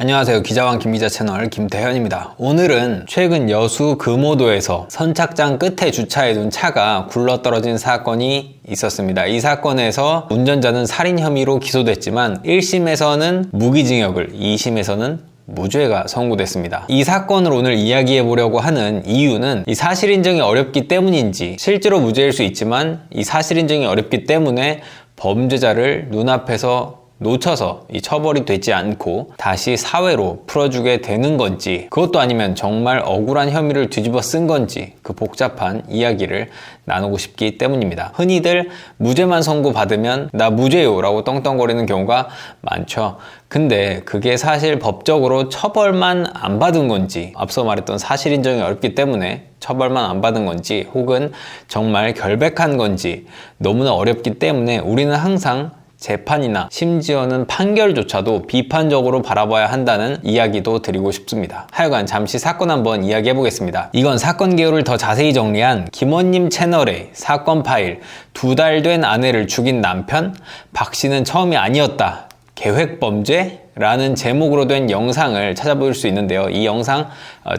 안녕하세요. 기자왕 김기자 채널 김태현입니다. 오늘은 최근 여수 금오도에서 선착장 끝에 주차해둔 차가 굴러떨어진 사건이 있었습니다. 이 사건에서 운전자는 살인 혐의로 기소됐지만 1심에서는 무기징역을, 2심에서는 무죄가 선고됐습니다. 이 사건을 오늘 이야기해 보려고 하는 이유는 이 사실 인정이 어렵기 때문인지, 실제로 무죄일 수 있지만 이 사실 인정이 어렵기 때문에 범죄자를 눈앞에서 놓쳐서 이 처벌이 되지 않고 다시 사회로 풀어주게 되는 건지, 그것도 아니면 정말 억울한 혐의를 뒤집어 쓴 건지, 그 복잡한 이야기를 나누고 싶기 때문입니다. 흔히들 무죄만 선고받으면 나 무죄요 라고 떵떵거리는 경우가 많죠. 근데 그게 사실 법적으로 처벌만 안 받은 건지, 앞서 말했던 사실 인정이 어렵기 때문에 처벌만 안 받은 건지, 혹은 정말 결백한 건지 너무나 어렵기 때문에 우리는 항상 재판이나 심지어는 판결조차도 비판적으로 바라봐야 한다는 이야기도 드리고 싶습니다. 하여간 잠시 사건 한번 이야기해 보겠습니다. 이건 사건 개요를 더 자세히 정리한 김원님 채널의 사건 파일, 2달 된 아내를 죽인 남편, 박 씨는 처음이 아니었다, 계획범죄? 라는 제목으로 된 영상을 찾아볼 수 있는데요. 이 영상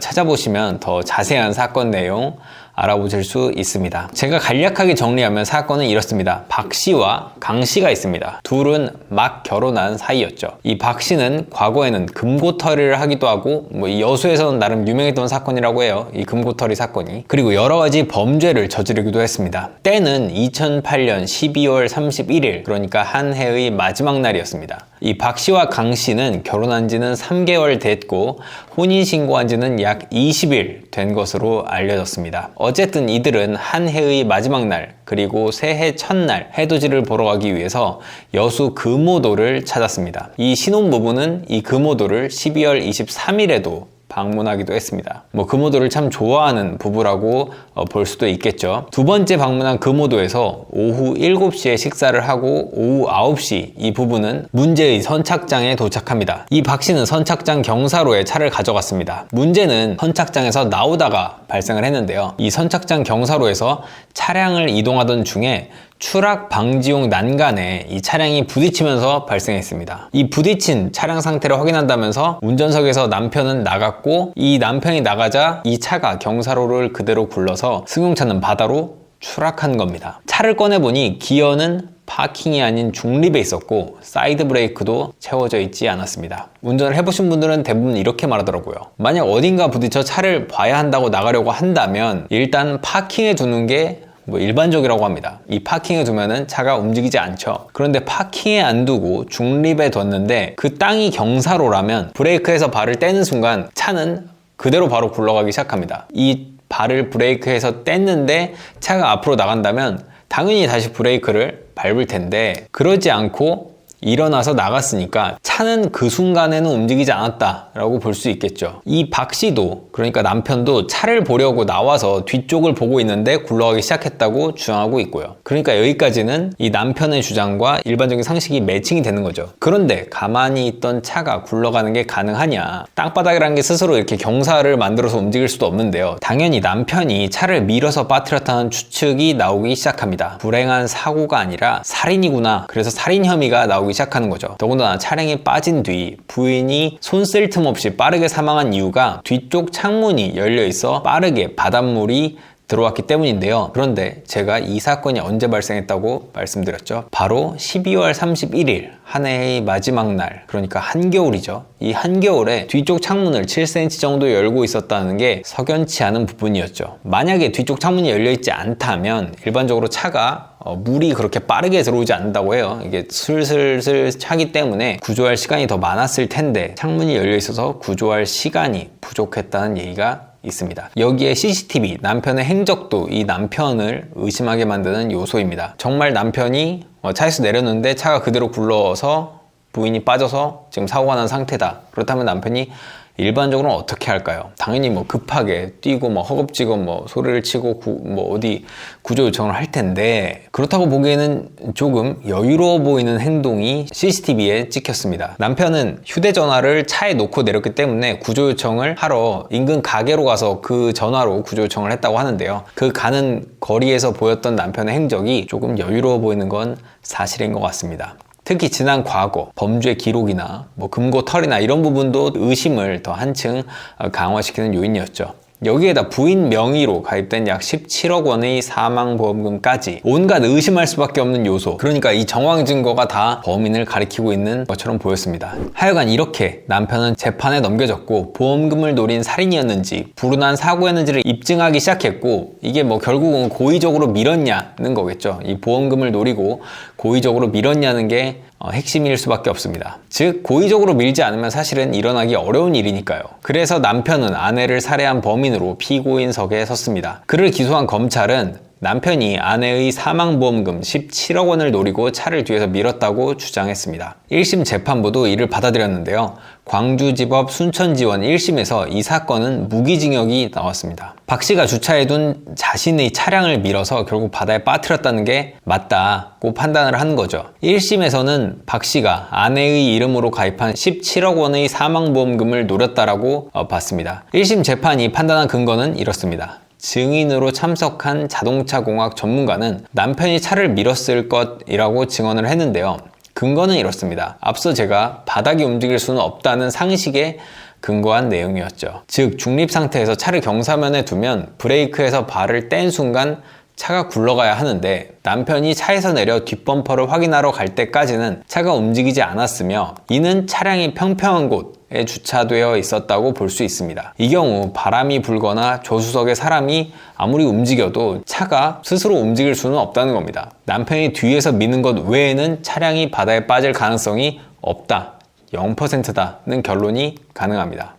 찾아보시면 더 자세한 사건 내용 알아보실 수 있습니다. 제가 간략하게 정리하면 사건은 이렇습니다. 박 씨와 강 씨가 있습니다. 둘은 막 결혼한 사이였죠. 이 박 씨는 과거에는 금고털이를 하기도 하고, 이 여수에서는 나름 유명했던 사건이라고 해요. 이 금고털이 사건이. 그리고 여러 가지 범죄를 저지르기도 했습니다. 때는 2008년 12월 31일, 그러니까 한 해의 마지막 날이었습니다. 이 박 씨와 강 씨는 결혼한 지는 3개월 됐고 혼인신고한 지는 약 20일 된 것으로 알려졌습니다. 어쨌든 이들은 한 해의 마지막 날, 그리고 새해 첫날 해돋이를 보러 가기 위해서 여수 금오도를 찾았습니다. 이 신혼부부는 이 금오도를 12월 23일에도 방문하기도 했습니다. 금오도를 참 좋아하는 부부라고 볼 수도 있겠죠. 두 번째 방문한 금오도에서 오후 7시에 식사를 하고 오후 9시 이 부부는 문제의 선착장에 도착합니다. 이 박 씨는 선착장 경사로에 차를 가져갔습니다. 문제는 선착장에서 나오다가 발생을 했는데요. 이 선착장 경사로에서 차량을 이동하던 중에 추락 방지용 난간에 이 차량이 부딪히면서 발생했습니다. 이 부딪힌 차량 상태를 확인한다면서 운전석에서 남편은 나갔고, 이 남편이 나가자 이 차가 경사로를 그대로 굴러서 승용차는 바다로 추락한 겁니다. 차를 꺼내보니 기어는 파킹이 아닌 중립에 있었고 사이드 브레이크도 채워져 있지 않았습니다. 운전을 해보신 분들은 대부분 이렇게 말하더라고요. 만약 어딘가 부딪혀 차를 봐야 한다고 나가려고 한다면 일단 파킹에 두는 게 일반적이라고 합니다. 이 파킹에 두면은 차가 움직이지 않죠. 그런데 파킹에 안 두고 중립에 뒀는데 그 땅이 경사로라면 브레이크에서 발을 떼는 순간 차는 그대로 바로 굴러가기 시작합니다. 이 발을 브레이크에서 뗐는데 차가 앞으로 나간다면 당연히 다시 브레이크를 밟을 텐데, 그러지 않고 일어나서 나갔으니까 차는 그 순간에는 움직이지 않았다라고 볼 수 있겠죠. 이 박 씨도, 그러니까 남편도 차를 보려고 나와서 뒤쪽을 보고 있는데 굴러가기 시작했다고 주장하고 있고요. 그러니까 여기까지는 이 남편의 주장과 일반적인 상식이 매칭이 되는 거죠. 그런데 가만히 있던 차가 굴러가는 게 가능하냐? 땅바닥이라는 게 스스로 이렇게 경사를 만들어서 움직일 수도 없는데요. 당연히 남편이 차를 밀어서 빠뜨렸다는 추측이 나오기 시작합니다. 불행한 사고가 아니라 살인이구나. 그래서 살인 혐의가 나오기 시작하는 거죠. 더군다나 차량이 빠진 뒤 부인이 손 쓸 틈 없이 빠르게 사망한 이유가 뒤쪽 창문이 열려 있어 빠르게 바닷물이 들어왔기 때문인데요. 그런데 제가 이 사건이 언제 발생했다고 말씀드렸죠? 바로 12월 31일, 한 해의 마지막 날, 그러니까 한겨울이죠. 이 한겨울에 뒤쪽 창문을 7cm 정도 열고 있었다는 게 석연치 않은 부분이었죠. 만약에 뒤쪽 창문이 열려있지 않다면 일반적으로 차가 물이 그렇게 빠르게 들어오지 않는다고 해요. 이게 슬슬슬 차기 때문에 구조할 시간이 더 많았을 텐데 창문이 열려 있어서 구조할 시간이 부족했다는 얘기가 있습니다. 여기에 CCTV, 남편의 행적도 이 남편을 의심하게 만드는 요소입니다. 정말 남편이 차에서 내렸는데 차가 그대로 굴러서 부인이 빠져서 지금 사고가 난 상태다. 그렇다면 남편이 일반적으로는 어떻게 할까요? 당연히 급하게 뛰고 허겁지겁 소리를 치고 어디 구조 요청을 할 텐데, 그렇다고 보기에는 조금 여유로워 보이는 행동이 CCTV에 찍혔습니다. 남편은 휴대전화를 차에 놓고 내렸기 때문에 구조 요청을 하러 인근 가게로 가서 그 전화로 구조 요청을 했다고 하는데요. 그 가는 거리에서 보였던 남편의 행적이 조금 여유로워 보이는 건 사실인 것 같습니다. 특히 지난 과거, 범죄 기록이나 금고털이나 이런 부분도 의심을 더 한층 강화시키는 요인이었죠. 여기에다 부인 명의로 가입된 약 17억 원의 사망보험금까지 온갖 의심할 수밖에 없는 요소, 그러니까 이 정황 증거가 다 범인을 가리키고 있는 것처럼 보였습니다. 하여간 이렇게 남편은 재판에 넘겨졌고 보험금을 노린 살인이었는지 불운한 사고였는지를 입증하기 시작했고, 이게 결국은 고의적으로 밀었냐는 거겠죠. 이 보험금을 노리고 고의적으로 밀었냐는 게 핵심일 수밖에 없습니다. 즉 고의적으로 밀지 않으면 사실은 일어나기 어려운 일이니까요. 그래서 남편은 아내를 살해한 범인으로 피고인석에 섰습니다. 그를 기소한 검찰은 남편이 아내의 사망보험금 17억 원을 노리고 차를 뒤에서 밀었다고 주장했습니다. 1심 재판부도 이를 받아들였는데요. 광주지법 순천지원 1심에서 이 사건은 무기징역이 나왔습니다. 박 씨가 주차해둔 자신의 차량을 밀어서 결국 바다에 빠뜨렸다는 게 맞다고 판단을 한 거죠. 1심에서는 박 씨가 아내의 이름으로 가입한 17억 원의 사망보험금을 노렸다라고 봤습니다. 1심 재판이 판단한 근거는 이렇습니다. 증인으로 참석한 자동차공학 전문가는 남편이 차를 밀었을 것이라고 증언을 했는데요. 근거는 이렇습니다. 앞서 제가 바닥이 움직일 수는 없다는 상식에 근거한 내용이었죠. 즉 중립 상태에서 차를 경사면에 두면 브레이크에서 발을 뗀 순간 차가 굴러가야 하는데 남편이 차에서 내려 뒷범퍼를 확인하러 갈 때까지는 차가 움직이지 않았으며 이는 차량이 평평한 곳에 주차되어 있었다고 볼 수 있습니다. 이 경우 바람이 불거나 조수석에 사람이 아무리 움직여도 차가 스스로 움직일 수는 없다는 겁니다. 남편이 뒤에서 미는 것 외에는 차량이 바다에 빠질 가능성이 없다, 0%다는 결론이 가능합니다.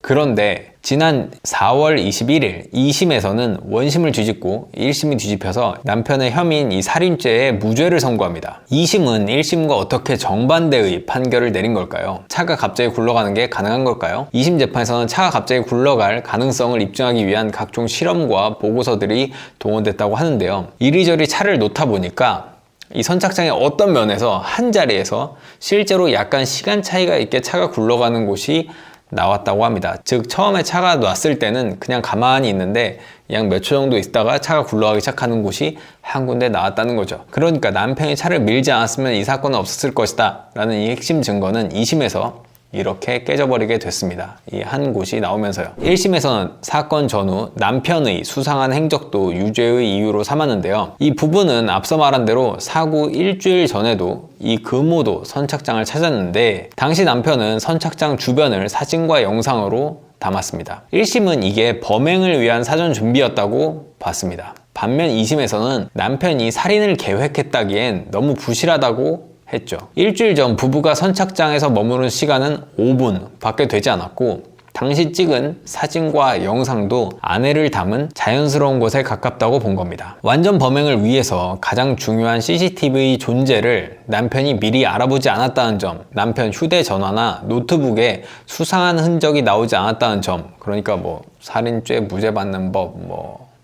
그런데 지난 4월 21일 2심에서는 원심을 뒤집고 1심이 뒤집혀서 남편의 혐의인 이 살인죄에 무죄를 선고합니다. 2심은 1심과 어떻게 정반대의 판결을 내린 걸까요? 차가 갑자기 굴러가는 게 가능한 걸까요? 2심 재판에서는 차가 갑자기 굴러갈 가능성을 입증하기 위한 각종 실험과 보고서들이 동원됐다고 하는데요. 이리저리 차를 놓다 보니까 이 선착장의 어떤 면에서 한 자리에서 실제로 약간 시간 차이가 있게 차가 굴러가는 곳이 나왔다고 합니다. 즉 처음에 차가 놨을 때는 그냥 가만히 있는데 약 몇 초 정도 있다가 차가 굴러가기 시작하는 곳이 한 군데 나왔다는 거죠. 그러니까 남편이 차를 밀지 않았으면 이 사건은 없었을 것이다 라는 이 핵심 증거는 2심에서 이렇게 깨져버리게 됐습니다. 이 한 곳이 나오면서요. 1심에서는 사건 전후 남편의 수상한 행적도 유죄의 이유로 삼았는데요. 이 부분은 앞서 말한 대로 사고 일주일 전에도 이 금호도 선착장을 찾았는데 당시 남편은 선착장 주변을 사진과 영상으로 담았습니다. 1심은 이게 범행을 위한 사전 준비였다고 봤습니다. 반면 2심에서는 남편이 살인을 계획했다기엔 너무 부실하다고 했죠. 일주일 전 부부가 선착장에서 머무른 시간은 5분 밖에 되지 않았고 당시 찍은 사진과 영상도 아내를 담은 자연스러운 곳에 가깝다고 본 겁니다. 완전 범행을 위해서 가장 중요한 CCTV 존재를 남편이 미리 알아보지 않았다는 점, 남편 휴대전화나 노트북에 수상한 흔적이 나오지 않았다는 점, 그러니까 살인죄 무죄 받는 법,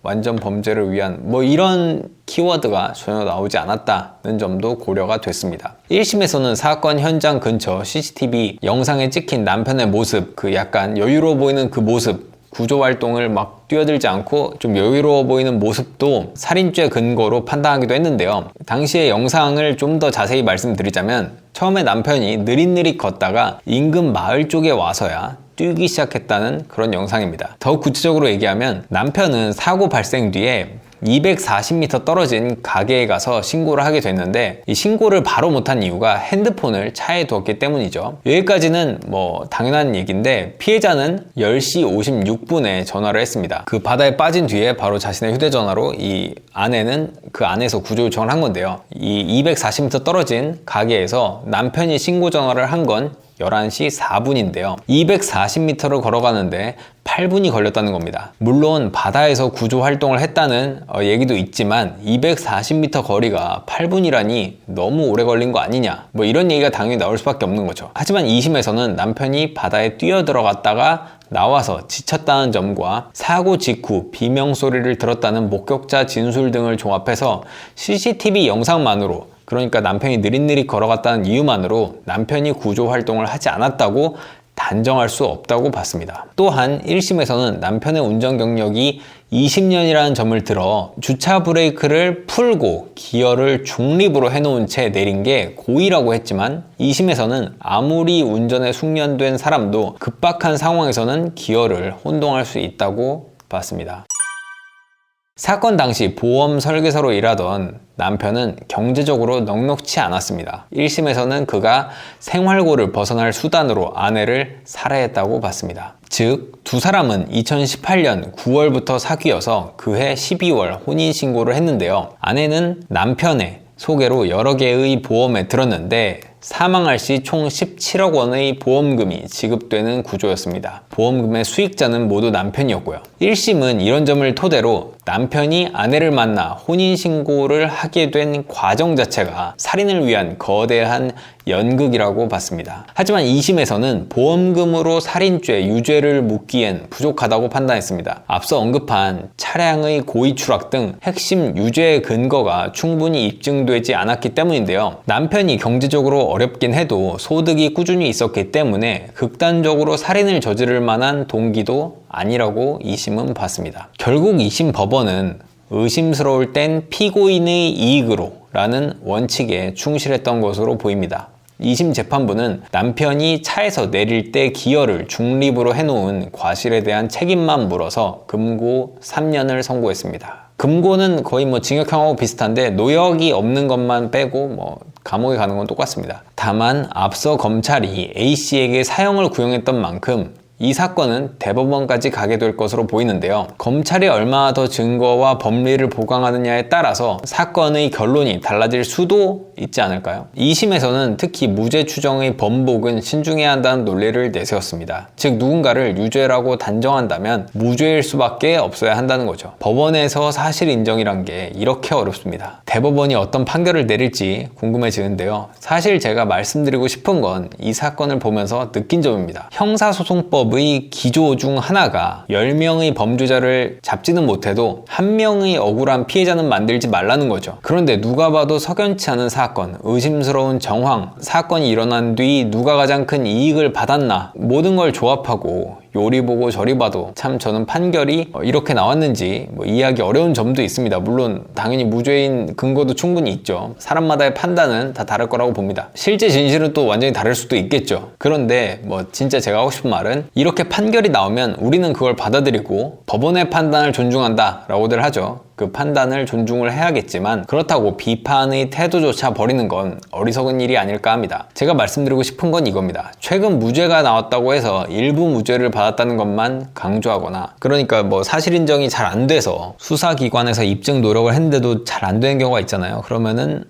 완전 범죄를 위한 이런 키워드가 전혀 나오지 않았다는 점도 고려가 됐습니다. 1심에서는 사건 현장 근처 CCTV 영상에 찍힌 남편의 모습, 그 약간 여유로워 보이는 그 모습, 구조 활동을 막 뛰어들지 않고 좀 여유로워 보이는 모습도 살인죄 근거로 판단하기도 했는데요. 당시의 영상을 좀 더 자세히 말씀드리자면 처음에 남편이 느릿느릿 걷다가 인근 마을 쪽에 와서야 뛰기 시작했다는 그런 영상입니다. 더 구체적으로 얘기하면 남편은 사고 발생 뒤에 240m 떨어진 가게에 가서 신고를 하게 됐는데 이 신고를 바로 못한 이유가 핸드폰을 차에 두었기 때문이죠. 여기까지는 당연한 얘기인데 피해자는 10시 56분에 전화를 했습니다. 그 바다에 빠진 뒤에 바로 자신의 휴대전화로 이 아내는 그 안에서 구조 요청을 한 건데요. 이 240m 떨어진 가게에서 남편이 신고 전화를 한 건 11시 4분인데요. 240m를 걸어가는데 8분이 걸렸다는 겁니다. 물론 바다에서 구조 활동을 했다는 얘기도 있지만 240m 거리가 8분이라니 너무 오래 걸린 거 아니냐, 이런 얘기가 당연히 나올 수밖에 없는 거죠. 하지만 2심에서는 남편이 바다에 뛰어들어갔다가 나와서 지쳤다는 점과 사고 직후 비명소리를 들었다는 목격자 진술 등을 종합해서 CCTV 영상만으로, 그러니까 남편이 느릿느릿 걸어갔다는 이유만으로 남편이 구조 활동을 하지 않았다고 단정할 수 없다고 봤습니다. 또한 1심에서는 남편의 운전 경력이 20년이라는 점을 들어 주차 브레이크를 풀고 기어를 중립으로 해놓은 채 내린 게 고의라고 했지만 2심에서는 아무리 운전에 숙련된 사람도 급박한 상황에서는 기어를 혼동할 수 있다고 봤습니다. 사건 당시 보험 설계사로 일하던 남편은 경제적으로 넉넉치 않았습니다. 1심에서는 그가 생활고를 벗어날 수단으로 아내를 살해했다고 봤습니다. 즉, 두 사람은 2018년 9월부터 사귀어서 그해 12월 혼인신고를 했는데요. 아내는 남편의 소개로 여러 개의 보험에 들었는데 사망할 시 총 17억 원의 보험금이 지급되는 구조였습니다. 보험금의 수익자는 모두 남편이었고요. 1심은 이런 점을 토대로 남편이 아내를 만나 혼인신고를 하게 된 과정 자체가 살인을 위한 거대한 연극이라고 봤습니다. 하지만 2심에서는 보험금으로 살인죄 유죄를 묻기엔 부족하다고 판단했습니다. 앞서 언급한 차량의 고의 추락 등 핵심 유죄의 근거가 충분히 입증되지 않았기 때문인데요. 남편이 경제적으로 어렵긴 해도 소득이 꾸준히 있었기 때문에 극단적으로 살인을 저지를 만한 동기도 아니라고 2심은 봤습니다. 결국 2심 법원은 의심스러울 땐 피고인의 이익으로 라는 원칙에 충실했던 것으로 보입니다. 2심 재판부는 남편이 차에서 내릴 때 기어를 중립으로 해놓은 과실에 대한 책임만 물어서 금고 3년을 선고했습니다. 금고는 거의 징역형하고 비슷한데 노역이 없는 것만 빼고 감옥에 가는 건 똑같습니다. 다만 앞서 검찰이 A씨에게 사형을 구형했던 만큼 이 사건은 대법원까지 가게 될 것으로 보이는데요. 검찰이 얼마나 더 증거와 법리를 보강하느냐에 따라서 사건의 결론이 달라질 수도 있지 않을까요? 2심에서는 특히 무죄 추정의 번복은 신중해야 한다는 논리를 내세웠습니다. 즉 누군가를 유죄라고 단정한다면 무죄일 수밖에 없어야 한다는 거죠. 법원에서 사실 인정이란 게 이렇게 어렵습니다. 대법원이 어떤 판결을 내릴지 궁금해지는데요. 사실 제가 말씀드리고 싶은 건 이 사건을 보면서 느낀 점입니다. 형사소송법 의 기조 중 하나가 10명의 범죄자를 잡지는 못해도 1명의 억울한 피해자는 만들지 말라는 거죠. 그런데 누가 봐도 석연치 않은 사건, 의심스러운 정황, 사건이 일어난 뒤 누가 가장 큰 이익을 받았나 모든 걸 조합하고 요리 보고 저리 봐도 참 저는 판결이 이렇게 나왔는지 이해하기 어려운 점도 있습니다. 물론 당연히 무죄인 근거도 충분히 있죠. 사람마다의 판단은 다 다를 거라고 봅니다. 실제 진실은 또 완전히 다를 수도 있겠죠. 그런데 진짜 제가 하고 싶은 말은 이렇게 판결이 나오면 우리는 그걸 받아들이고 법원의 판단을 존중한다 라고들 하죠. 그 판단을 존중을 해야겠지만 그렇다고 비판의 태도조차 버리는 건 어리석은 일이 아닐까 합니다. 제가 말씀드리고 싶은 건 이겁니다. 최근 무죄가 나왔다고 해서 일부 무죄를 받았다는 것만 강조하거나 그러니까 사실 인정이 잘 안 돼서 수사기관에서 입증 노력을 했는데도 잘 안 되는 경우가 있잖아요. 그러면은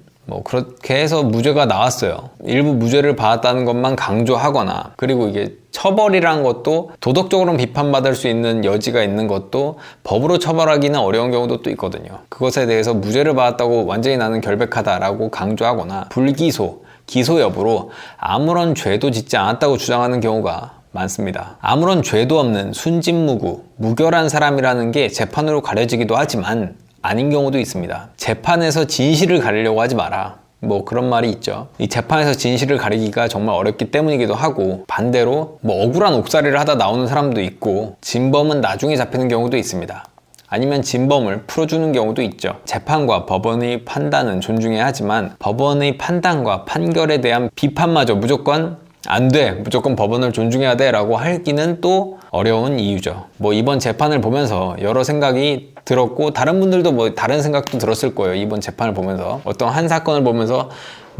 그렇게 해서 무죄가 나왔어요. 일부 무죄를 받았다는 것만 강조하거나 그리고 이게 처벌이라는 것도 도덕적으로는 비판받을 수 있는 여지가 있는 것도 법으로 처벌하기는 어려운 경우도 또 있거든요. 그것에 대해서 무죄를 받았다고 완전히 나는 결백하다라고 강조하거나 불기소, 기소 여부로 아무런 죄도 짓지 않았다고 주장하는 경우가 많습니다. 아무런 죄도 없는 순진무구, 무결한 사람이라는 게 재판으로 가려지기도 하지만 아닌 경우도 있습니다. 재판에서 진실을 가리려고 하지 마라. 그런 말이 있죠. 이 재판에서 진실을 가리기가 정말 어렵기 때문이기도 하고 반대로 억울한 옥살이를 하다 나오는 사람도 있고 진범은 나중에 잡히는 경우도 있습니다. 아니면 진범을 풀어주는 경우도 있죠. 재판과 법원의 판단은 존중해야 하지만 법원의 판단과 판결에 대한 비판마저 무조건 안 돼, 무조건 법원을 존중해야 돼 라고 하기는 또 어려운 이유죠. 이번 재판을 보면서 여러 생각이 들었고 다른 분들도 다른 생각도 들었을 거예요. 이번 재판을 보면서 어떤 한 사건을 보면서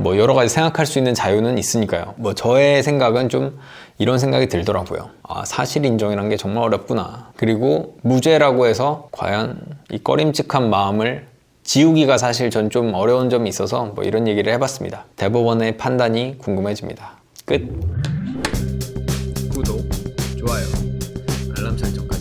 여러 가지 생각할 수 있는 자유는 있으니까요. 저의 생각은 좀 이런 생각이 들더라고요. 사실 인정이란 게 정말 어렵구나. 그리고 무죄라고 해서 과연 이 꺼림칙한 마음을 지우기가 사실 전 좀 어려운 점이 있어서 이런 얘기를 해봤습니다. 대법원의 판단이 궁금해집니다. 끝. 구독, 좋아요, 알람 설정까지.